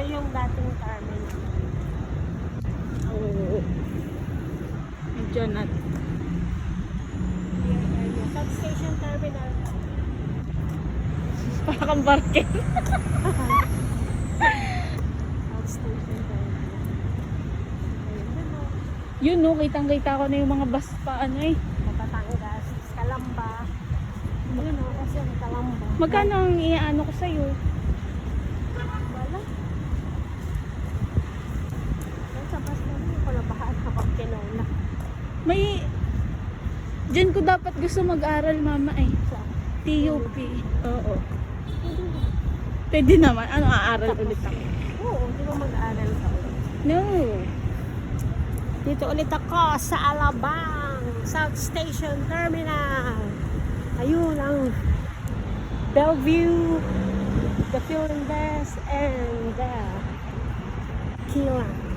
yung dating terminal. Oo. Medyo na. South Station Terminal. Para kang barken. South Station Terminal. Ayun na. Yun no, kitang-kita ko na yung mga bus pa ano eh. Batangas, Calamba. Ayun o, kasi ang Calamba. Magkano ang iaano ko sa'yo? Wala. Yan sa bus na yun, wala baka ako kinula. May... Diyan ko dapat gusto mag-aral mama eh. Sa TUP. Oo. Pwede naman. Ano, aaral ulit ako? Oo, di ba mag-aaral ka ulit? No. Dito ulit ako sa Alabang, South Station Terminal. Ayun ang Bellevue, the Philippines, and the Kilang.